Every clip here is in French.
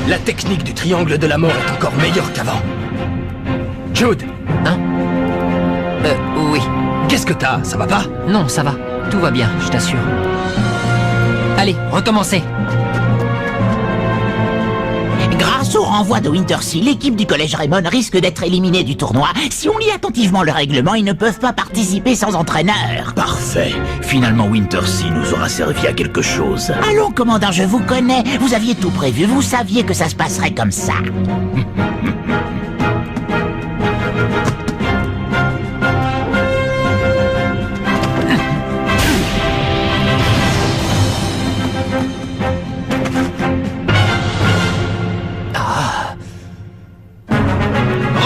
La technique du triangle de la mort est encore meilleure qu'avant. Jude! Hein? Oui. Qu'est-ce que t'as? Ça va pas? Non, ça va. Tout va bien, je t'assure. Allez, recommencez. Grâce au renvoi de Wintersea, l'équipe du Collège Raymond risque d'être éliminée du tournoi. Si on lit attentivement le règlement, ils ne peuvent pas participer sans entraîneur. Parfait. Finalement, Wintersea nous aura servi à quelque chose. Allons, commandant, je vous connais. Vous aviez tout prévu, vous saviez que ça se passerait comme ça.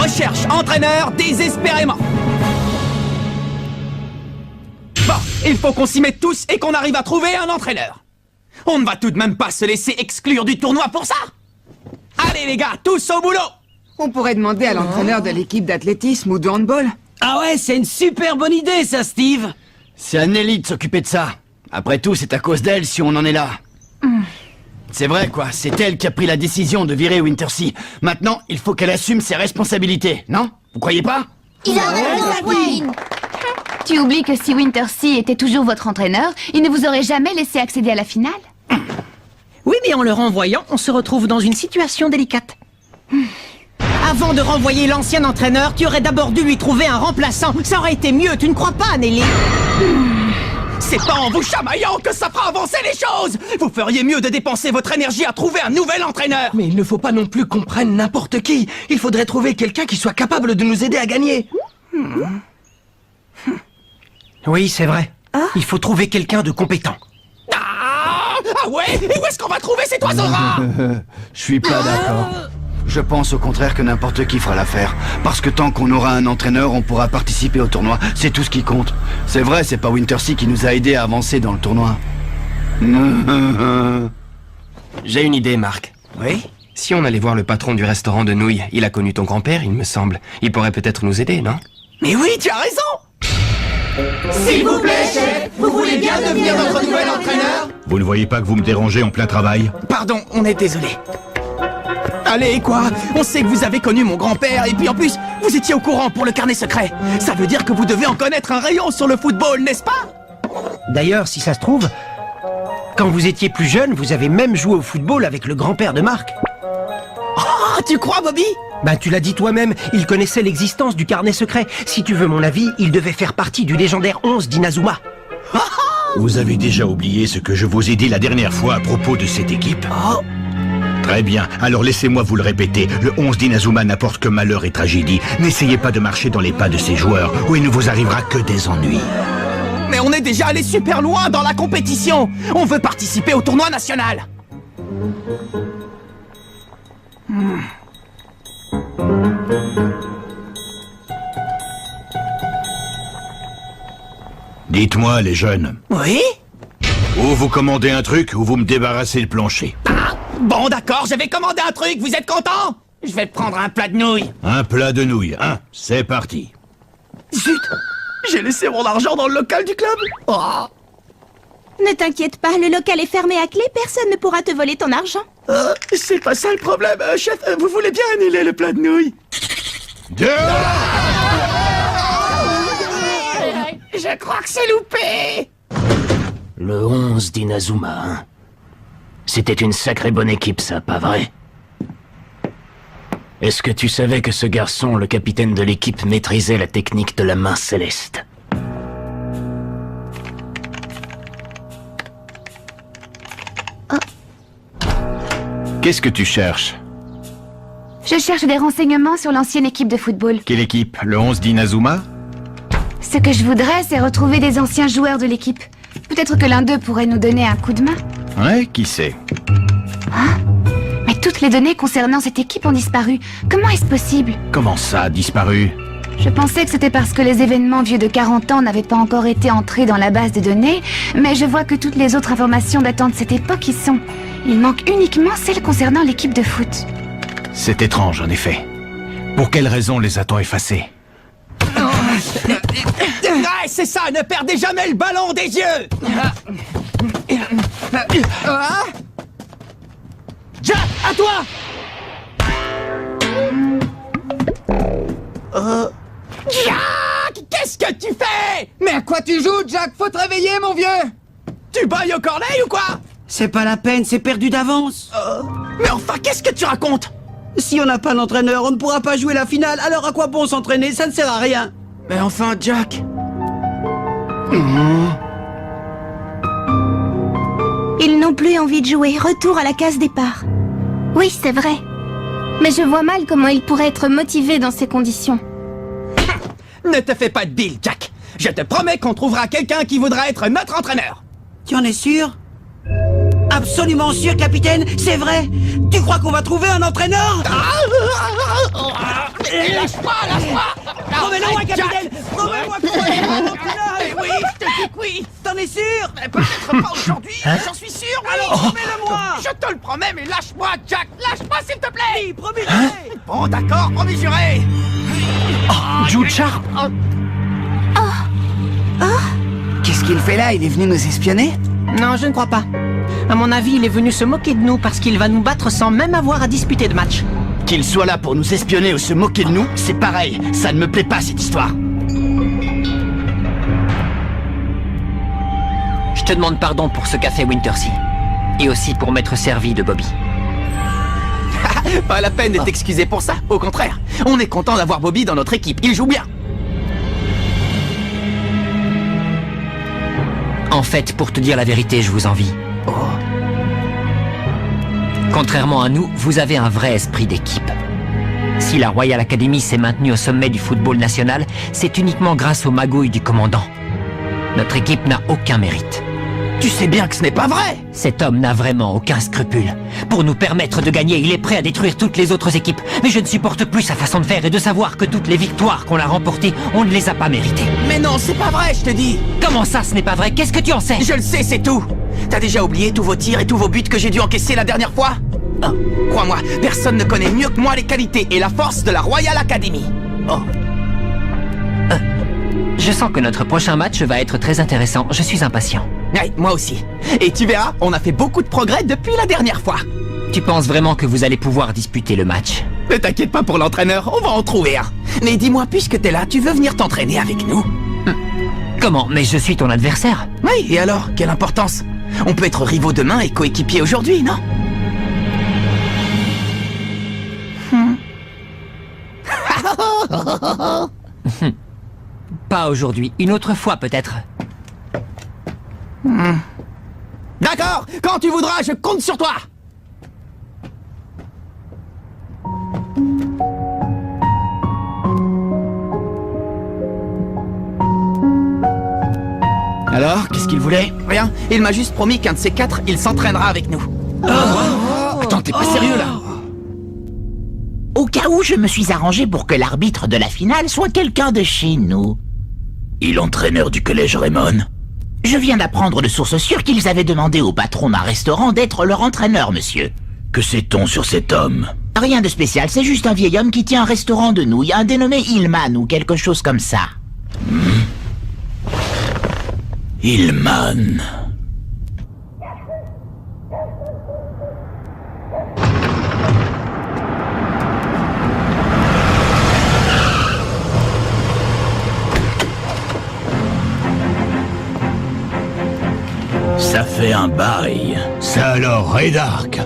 Recherche entraîneur désespérément. Bon, il faut qu'on s'y mette tous et qu'on arrive à trouver un entraîneur. On ne va tout de même pas se laisser exclure du tournoi pour ça. Allez les gars, tous au boulot. On pourrait demander à l'entraîneur de l'équipe d'athlétisme ou de handball. Ah ouais, c'est une super bonne idée ça, Steve. C'est à Nelly de s'occuper de ça. Après tout, c'est à cause d'elle si on en est là. C'est vrai, quoi. C'est elle qui a pris la décision de virer Wintersea. Maintenant, il faut qu'elle assume ses responsabilités, non? Vous croyez pas? Tu oublies que si Wintersea était toujours votre entraîneur, il ne vous aurait jamais laissé accéder à la finale. Oui, mais en le renvoyant, on se retrouve dans une situation délicate. Avant de renvoyer l'ancien entraîneur, tu aurais d'abord dû lui trouver un remplaçant. Ça aurait été mieux, tu ne crois pas, Nelly? C'est pas en vous chamaillant que ça fera avancer les choses. Vous feriez mieux de dépenser votre énergie à trouver un nouvel entraîneur. Mais il ne faut pas non plus qu'on prenne n'importe qui. Il faudrait trouver quelqu'un qui soit capable de nous aider à gagner. Oui, c'est vrai. Il faut trouver quelqu'un de compétent. Ah ouais? Et où est-ce qu'on va trouver cet oiseau-rat? Je suis pas d'accord. Je pense au contraire que n'importe qui fera l'affaire. Parce que tant qu'on aura un entraîneur, on pourra participer au tournoi. C'est tout ce qui compte. C'est vrai, c'est pas Wintersea qui nous a aidés à avancer dans le tournoi. J'ai une idée, Marc. Oui? Si on allait voir le patron du restaurant de nouilles, il a connu ton grand-père, il me semble. Il pourrait peut-être nous aider, non? Mais oui, tu as raison. S'il vous plaît, chef, vous voulez bien devenir notre nouvel entraîneur? Vous ne voyez pas que vous me dérangez en plein travail? Pardon, on est désolé. Allez, quoi? On sait que vous avez connu mon grand-père, et puis en plus, vous étiez au courant pour le carnet secret. Ça veut dire que vous devez en connaître un rayon sur le football, n'est-ce pas? D'ailleurs, si ça se trouve, quand vous étiez plus jeune, vous avez même joué au football avec le grand-père de Marc. Oh, tu crois, Bobby? Ben, tu l'as dit toi-même, il connaissait l'existence du carnet secret. Si tu veux mon avis, il devait faire partie du légendaire 11 d'Inazuma. Vous avez déjà oublié ce que je vous ai dit la dernière fois à propos de cette équipe? Oh. Très bien, alors laissez-moi vous le répéter. Le 11 d'Inazuma n'apporte que malheur et tragédie. N'essayez pas de marcher dans les pas de ces joueurs, ou il ne vous arrivera que des ennuis. Mais on est déjà allé super loin dans la compétition. On veut participer au tournoi national. Dites-moi, les jeunes. Oui? Ou vous commandez un truc, ou vous me débarrassez le plancher. Ah, bon, d'accord, je vais commander un truc, vous êtes content? Je vais prendre un plat de nouilles. Un plat de nouilles, hein? C'est parti. Zut! J'ai laissé mon argent dans le local du club. Oh. Ne t'inquiète pas, le local est fermé à clé, personne ne pourra te voler ton argent. C'est pas ça le problème, chef, vous voulez bien annuler le plat de nouilles? Je crois que c'est loupé. Le 11 d'Inazuma, hein. C'était une sacrée bonne équipe, ça, pas vrai? Est-ce que tu savais que ce garçon, le capitaine de l'équipe, maîtrisait la technique de la main céleste? Qu'est-ce que tu cherches? Je cherche des renseignements sur l'ancienne équipe de football. Quelle équipe? Le 11 d'Inazuma? Ce que je voudrais, c'est retrouver des anciens joueurs de l'équipe. Peut-être que l'un d'eux pourrait nous donner un coup de main. Ouais, qui sait? Mais toutes les données concernant cette équipe ont disparu. Comment est-ce possible? Comment ça, disparu? Je pensais que c'était parce que les événements vieux de 40 ans n'avaient pas encore été entrés dans la base de données, mais je vois que toutes les autres informations datant de cette époque y sont. Il manque uniquement celles concernant l'équipe de foot. C'est étrange, en effet. Pour quelle raison les a-t-on effacés? Ouais, c'est ça, ne perdez jamais le ballon des yeux. Jack, à toi. Jack, qu'est-ce que tu fais? Mais à quoi tu joues, Jack? Faut te réveiller, mon vieux! Tu bailles au corneille ou quoi? C'est pas la peine, c'est perdu d'avance. Mais enfin, qu'est-ce que tu racontes? Si on n'a pas d'entraîneur, on ne pourra pas jouer la finale, alors à quoi bon s'entraîner? Ça ne sert à rien. Mais enfin, Jack... Ils n'ont plus envie de jouer. Retour à la case départ. Oui, c'est vrai. Mais je vois mal comment il pourrait être motivé dans ces conditions. Ne te fais pas de deal, Jack. Je te promets qu'on trouvera quelqu'un qui voudra être notre entraîneur. Tu en es sûr? Absolument sûr, capitaine, c'est vrai. Tu crois qu'on va trouver un entraîneur? Lâche-moi, lâche-moi! Promets-le-moi, capitaine. Promets-moi qu'on va trouver un entraîneur. Oui, je te dis que oui. T'en es sûr? Mais peut-être pas aujourd'hui, j'en suis sûr. Alors, promets-le-moi. Je te le promets, mais lâche-moi, Jack. Lâche-moi, s'il te plaît. Oui, promis juré. Bon, d'accord, promis juré. Jude Sharp. Qu'est-ce qu'il fait là? Il est venu nous espionner? Non, je ne crois pas. À mon avis, il est venu se moquer de nous parce qu'il va nous battre sans même avoir à disputer de match. Qu'il soit là pour nous espionner ou se moquer de nous, c'est pareil. Ça ne me plaît pas, cette histoire. Je te demande pardon pour ce qu'a fait Wintersea. Et aussi pour m'être servi de Bobby. Pas la peine de t'excuser pour ça. Au contraire, on est content d'avoir Bobby dans notre équipe. Il joue bien. En fait, pour te dire la vérité, je vous envie. Contrairement à nous, vous avez un vrai esprit d'équipe. Si la Royal Academy s'est maintenue au sommet du football national, c'est uniquement grâce aux magouilles du commandant. Notre équipe n'a aucun mérite. Tu sais bien que ce n'est pas vrai. Cet homme n'a vraiment aucun scrupule. Pour nous permettre de gagner, il est prêt à détruire toutes les autres équipes. Mais je ne supporte plus sa façon de faire et de savoir que toutes les victoires qu'on a remportées, on ne les a pas méritées. Mais non, c'est pas vrai, je te dis. Comment ça, ce n'est pas vrai? Qu'est-ce que tu en sais? Je le sais, c'est tout. T'as déjà oublié tous vos tirs et tous vos buts que j'ai dû encaisser la dernière fois? Crois-moi, personne ne connaît mieux que moi les qualités et la force de la Royal Academy. Je sens que notre prochain match va être très intéressant. Je suis impatient. Ouais, moi aussi. Et tu verras, on a fait beaucoup de progrès depuis la dernière fois. Tu penses vraiment que vous allez pouvoir disputer le match? Ne t'inquiète pas pour l'entraîneur, on va en trouver un. Mais dis-moi, puisque t'es là, tu veux venir t'entraîner avec nous? Comment? Mais je suis ton adversaire. Oui, et alors? Quelle importance? On peut être rivaux demain et coéquipiers aujourd'hui, non? Pas aujourd'hui, une autre fois peut-être. D'accord, quand tu voudras, je compte sur toi. Alors, qu'est-ce qu'il voulait? Rien, il m'a juste promis qu'un de ces quatre, il s'entraînera avec nous. Attends, t'es pas sérieux là? Au cas où, je me suis arrangé pour que l'arbitre de la finale soit quelqu'un de chez nous. Et l'entraîneur du collège Raymond? Je viens d'apprendre de sources sûres qu'ils avaient demandé au patron d'un restaurant d'être leur entraîneur, monsieur. Que sait-on sur cet homme? Rien de spécial, c'est juste un vieil homme qui tient un restaurant de nouilles, un dénommé Hillman ou quelque chose comme ça. Hillman. Ça fait un bail. Ça alors, Ray Dark?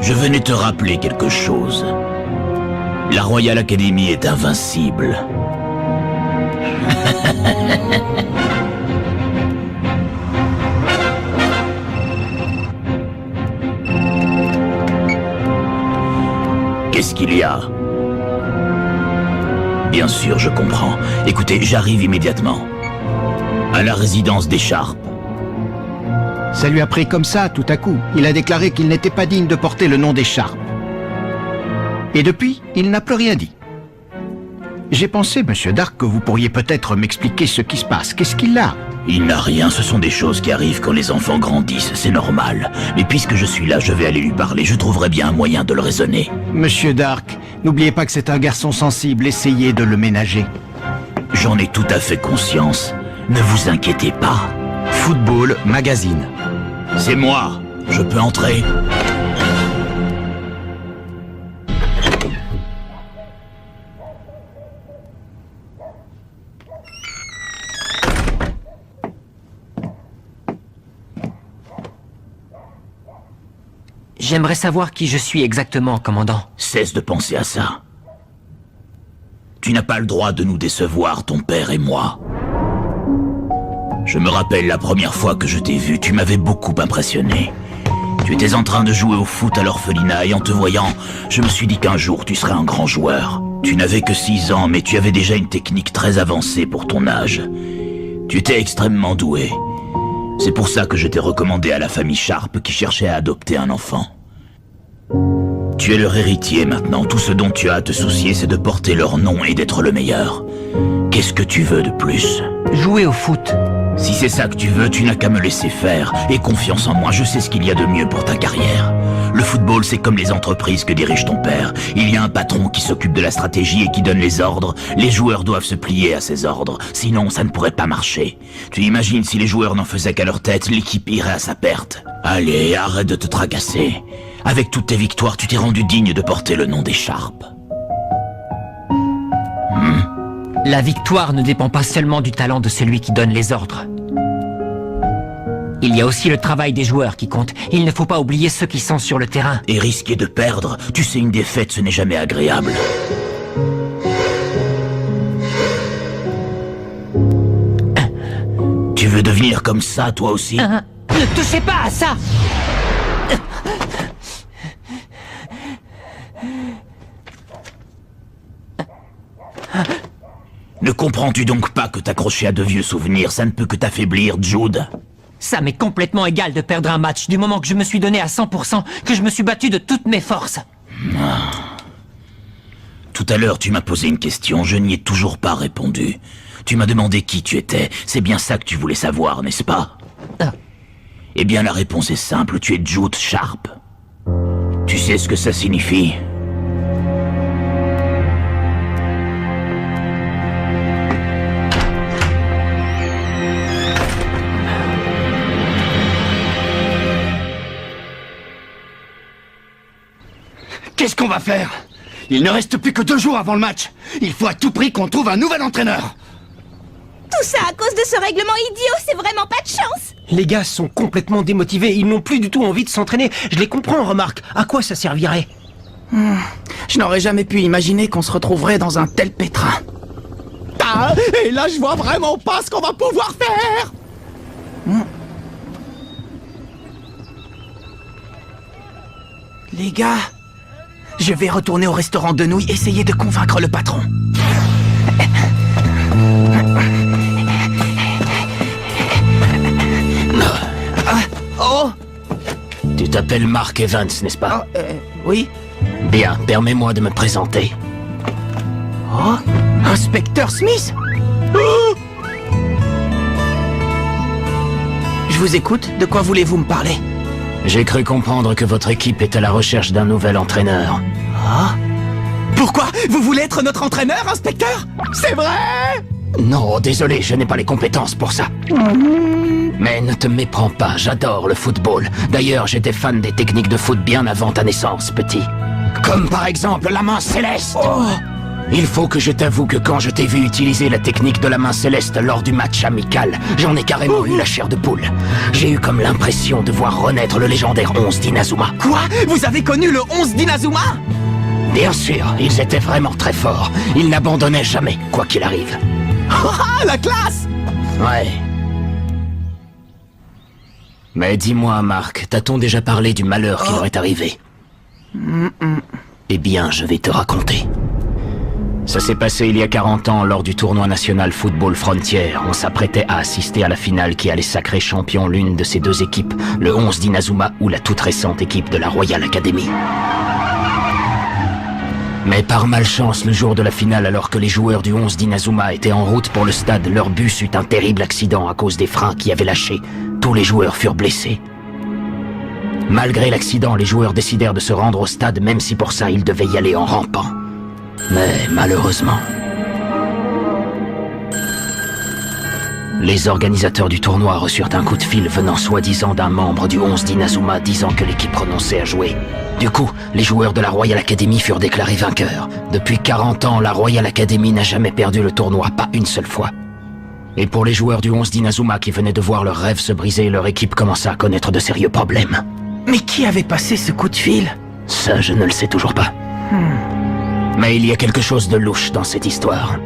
Je venais te rappeler quelque chose. La Royal Academy est invincible. Qu'est-ce qu'il y a? Bien sûr, je comprends. Écoutez, j'arrive immédiatement. À la résidence des Sharp. Ça lui a pris comme ça, tout à coup. Il a déclaré qu'il n'était pas digne de porter le nom des Sharp. Et depuis, il n'a plus rien dit. J'ai pensé, Monsieur Dark, que vous pourriez peut-être m'expliquer ce qui se passe. Qu'est-ce qu'il a? Il n'a rien, ce sont des choses qui arrivent quand les enfants grandissent, c'est normal. Mais puisque je suis là, je vais aller lui parler, je trouverai bien un moyen de le raisonner. Monsieur Dark, n'oubliez pas que c'est un garçon sensible, essayez de le ménager. J'en ai tout à fait conscience. Ne vous inquiétez pas. Football Magazine. C'est moi. Je peux entrer? J'aimerais savoir qui je suis exactement, commandant. Cesse de penser à ça. Tu n'as pas le droit de nous décevoir, ton père et moi. Je me rappelle la première fois que je t'ai vu, tu m'avais beaucoup impressionné. Tu étais en train de jouer au foot à l'orphelinat et en te voyant, je me suis dit qu'un jour tu serais un grand joueur. Tu n'avais que 6 ans, mais tu avais déjà une technique très avancée pour ton âge. Tu étais extrêmement doué. C'est pour ça que je t'ai recommandé à la famille Sharp qui cherchait à adopter un enfant. Tu es leur héritier maintenant, tout ce dont tu as à te soucier, c'est de porter leur nom et d'être le meilleur. Qu'est-ce que tu veux de plus? Jouer au foot. Si c'est ça que tu veux, tu n'as qu'à me laisser faire. Et confiance en moi, je sais ce qu'il y a de mieux pour ta carrière. Le football, c'est comme les entreprises que dirige ton père. Il y a un patron qui s'occupe de la stratégie et qui donne les ordres. Les joueurs doivent se plier à ses ordres, sinon ça ne pourrait pas marcher. Tu imagines si les joueurs n'en faisaient qu'à leur tête, l'équipe irait à sa perte. Allez, arrête de te tracasser. Avec toutes tes victoires, tu t'es rendu digne de porter le nom des Sharp. La victoire ne dépend pas seulement du talent de celui qui donne les ordres. Il y a aussi le travail des joueurs qui compte. Il ne faut pas oublier ceux qui sont sur le terrain. Et risquer de perdre, tu sais, une défaite, ce n'est jamais agréable. Tu veux devenir comme ça, toi aussi? Ne touchez pas à ça! Ne comprends-tu donc pas que t'accrocher à de vieux souvenirs, ça ne peut que t'affaiblir, Jude? Ça m'est complètement égal de perdre un match du moment que je me suis donné à 100%, que je me suis battu de toutes mes forces. Tout à l'heure, tu m'as posé une question, je n'y ai toujours pas répondu. Tu m'as demandé qui tu étais, c'est bien ça que tu voulais savoir, n'est-ce pas? Eh bien, la réponse est simple, tu es Jude Sharp. Tu sais ce que ça signifie? Qu'est-ce qu'on va faire? Il ne reste plus que 2 jours avant le match. Il faut à tout prix qu'on trouve un nouvel entraîneur. Tout ça à cause de ce règlement idiot, c'est vraiment pas de chance. Les gars sont complètement démotivés, ils n'ont plus du tout envie de s'entraîner. Je les comprends, remarque. À quoi ça servirait? Je n'aurais jamais pu imaginer qu'on se retrouverait dans un tel pétrin. Et là, je vois vraiment pas ce qu'on va pouvoir faire. Les gars, je vais retourner au restaurant de nouilles, essayer de convaincre le patron. Oh! Tu t'appelles Mark Evans, n'est-ce pas? Oui. Bien, permets-moi de me présenter. Oh, Inspecteur Smith? Je vous écoute, de quoi voulez-vous me parler? J'ai cru comprendre que votre équipe est à la recherche d'un nouvel entraîneur. Ah? Pourquoi? Vous voulez être notre entraîneur, inspecteur? C'est vrai? Non, désolé, je n'ai pas les compétences pour ça. Mais ne te méprends pas, j'adore le football. D'ailleurs, j'étais fan des techniques de foot bien avant ta naissance, petit. Comme par exemple la main céleste. Il faut que je t'avoue que quand je t'ai vu utiliser la technique de la main céleste lors du match amical, j'en ai carrément eu la chair de poule. J'ai eu comme l'impression de voir renaître le légendaire 11 d'Inazuma. Quoi? Vous avez connu le 11 d'Inazuma? Bien sûr, ils étaient vraiment très forts. Ils n'abandonnaient jamais, quoi qu'il arrive. Ah, la classe! Ouais. Mais dis-moi, Marc, t'a-t-on déjà parlé du malheur qui leur est arrivé? Eh bien, je vais te raconter. Ça s'est passé il y a 40 ans lors du tournoi national Football Frontier. On s'apprêtait à assister à la finale qui allait sacrer champion l'une de ces 2 équipes, le 11 d'Inazuma ou la toute récente équipe de la Royal Academy. Mais par malchance, le jour de la finale, alors que les joueurs du 11 d'Inazuma étaient en route pour le stade, leur bus eut un terrible accident à cause des freins qui avaient lâché. Tous les joueurs furent blessés. Malgré l'accident, les joueurs décidèrent de se rendre au stade, même si pour ça ils devaient y aller en rampant. Mais malheureusement, les organisateurs du tournoi reçurent un coup de fil venant soi-disant d'un membre du 11 d'Inazuma disant que l'équipe renonçait à jouer. Du coup, les joueurs de la Royal Academy furent déclarés vainqueurs. Depuis 40 ans, la Royal Academy n'a jamais perdu le tournoi, pas une seule fois. Et pour les joueurs du 11 d'Inazuma qui venaient de voir leurs rêves se briser, leur équipe commença à connaître de sérieux problèmes. Mais qui avait passé ce coup de fil? Ça, je ne le sais toujours pas. Mais il y a quelque chose de louche dans cette histoire.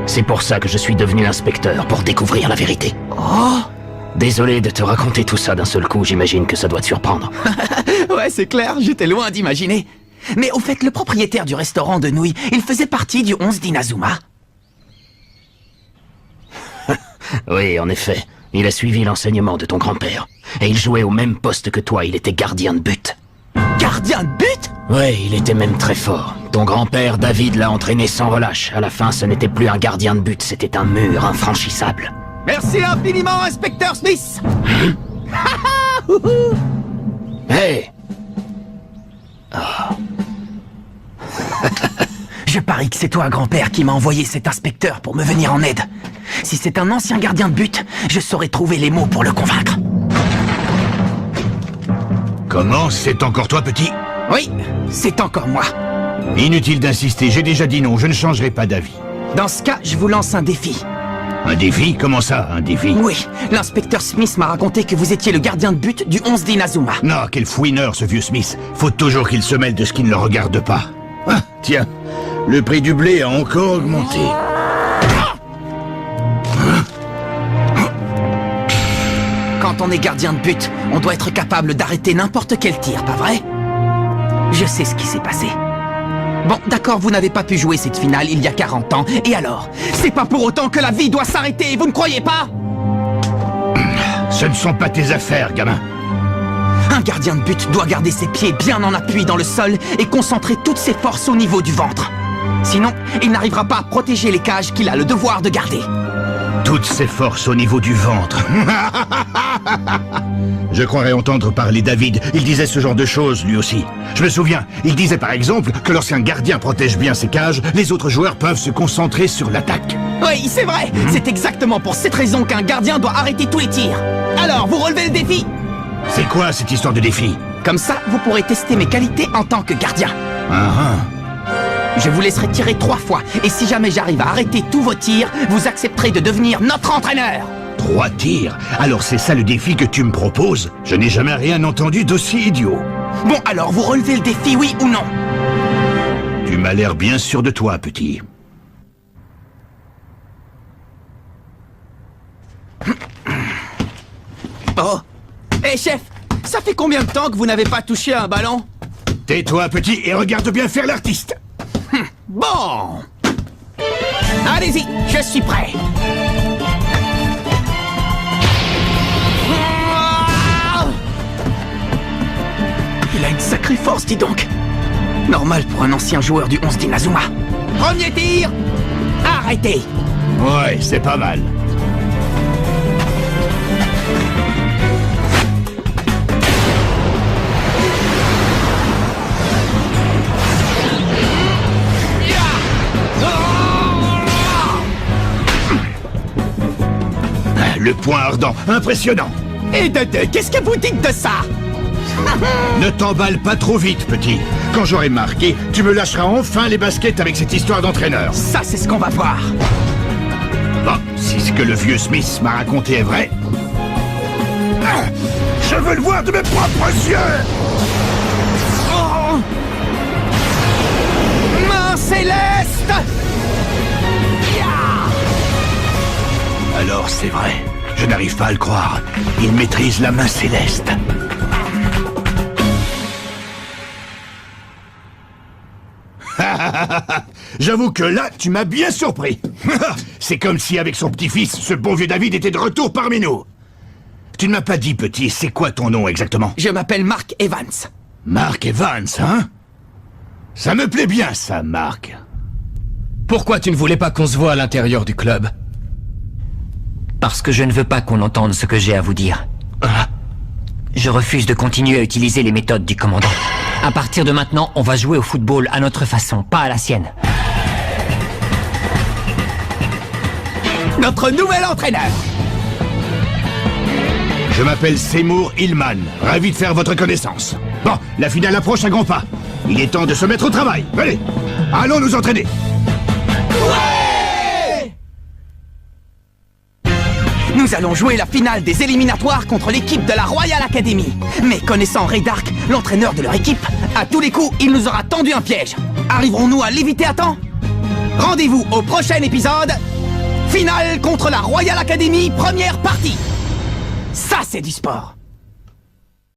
C'est pour ça que je suis devenu inspecteur, pour découvrir la vérité. Oh! Désolé de te raconter tout ça d'un seul coup, j'imagine que ça doit te surprendre. Ouais, c'est clair, j'étais loin d'imaginer. Mais au fait, le propriétaire du restaurant de nouilles, il faisait partie du 11 d'Inazuma? Oui, en effet. Il a suivi l'enseignement de ton grand-père. Et il jouait au même poste que toi, il était gardien de but. Gardien de but? Ouais, il était même très fort. Ton grand-père, David, l'a entraîné sans relâche. À la fin, ce n'était plus un gardien de but, c'était un mur infranchissable. Merci infiniment, inspecteur Smith. Hey! Je parie que c'est toi, grand-père, qui m'a envoyé cet inspecteur pour me venir en aide. Si c'est un ancien gardien de but, je saurais trouver les mots pour le convaincre. Comment? C'est encore toi, petit? Oui, c'est encore moi. Inutile d'insister, j'ai déjà dit non, je ne changerai pas d'avis. Dans ce cas, je vous lance un défi. Un défi? Comment ça, un défi? Oui, l'inspecteur Smith m'a raconté que vous étiez le gardien de but du 11 d'Inazuma. Non, quel fouineur ce vieux Smith. Faut toujours qu'il se mêle de ce qui ne le regarde pas. Ah, tiens, le prix du blé a encore augmenté. Quand on est gardien de but, on doit être capable d'arrêter n'importe quel tir, pas vrai? Je sais ce qui s'est passé. Bon, d'accord, vous n'avez pas pu jouer cette finale il y a 40 ans, et alors? C'est pas pour autant que la vie doit s'arrêter, vous ne croyez pas? Ce ne sont pas tes affaires, gamin. Un gardien de but doit garder ses pieds bien en appui dans le sol et concentrer toutes ses forces au niveau du ventre. Sinon, il n'arrivera pas à protéger les cages qu'il a le devoir de garder. Toutes ses forces au niveau du ventre. Je croirais entendre parler David. Il disait ce genre de choses, lui aussi. Je me souviens, il disait par exemple que lorsqu'un gardien protège bien ses cages, les autres joueurs peuvent se concentrer sur l'attaque. Oui, c'est vrai. C'est exactement pour cette raison qu'un gardien doit arrêter tous les tirs. Alors, vous relevez le défi? C'est quoi cette histoire de défi? Comme ça, vous pourrez tester mes qualités en tant que gardien. Je vous laisserai tirer 3 fois, et si jamais j'arrive à arrêter tous vos tirs, vous accepterez de devenir notre entraîneur. 3 tirs? Alors c'est ça le défi que tu me proposes? Je n'ai jamais rien entendu d'aussi idiot. Bon, alors vous relevez le défi, oui ou non? Tu m'as l'air bien sûr de toi, petit. Oh! Hé, chef! Ça fait combien de temps que vous n'avez pas touché à un ballon? Tais-toi, petit, et regarde bien faire l'artiste. Bon! Allez-y, je suis prêt. Il a une sacrée force, dis donc. Normal pour un ancien joueur du 11 d'Inazuma. Premier tir! Arrêtez! Ouais, c'est pas mal. Le point ardent, impressionnant. Et de deux, qu'est-ce que vous dites de ça? Ne t'emballe pas trop vite, petit. Quand j'aurai marqué, tu me lâcheras enfin les baskets avec cette histoire d'entraîneur. Ça, c'est ce qu'on va voir. Bon, si ce que le vieux Smith m'a raconté est vrai... Je veux le voir de mes propres yeux! Oh! Main céleste! Alors c'est vrai, je n'arrive pas à le croire. Il maîtrise la main céleste. J'avoue que là, tu m'as bien surpris. C'est comme si avec son petit-fils, ce bon vieux David était de retour parmi nous. Tu ne m'as pas dit, petit, c'est quoi ton nom exactement? Je m'appelle Mark Evans. Mark Evans, hein? Ça me plaît bien, ça, Mark. Pourquoi tu ne voulais pas qu'on se voie à l'intérieur du club? Parce que je ne veux pas qu'on entende ce que j'ai à vous dire. Je refuse de continuer à utiliser les méthodes du commandant. À partir de maintenant, on va jouer au football à notre façon, pas à la sienne. Notre nouvel entraîneur! Je m'appelle Seymour Hillman. Ravi de faire votre connaissance. Bon, la finale approche à grands pas. Il est temps de se mettre au travail. Allez, allons nous entraîner. Nous nous allons jouer la finale des éliminatoires contre l'équipe de la Royal Academy. Mais connaissant Ray Dark, l'entraîneur de leur équipe, à tous les coups, il nous aura tendu un piège. Arriverons-nous à l'éviter à temps? Rendez-vous au prochain épisode. Finale contre la Royal Academy, première partie. Ça, c'est du sport.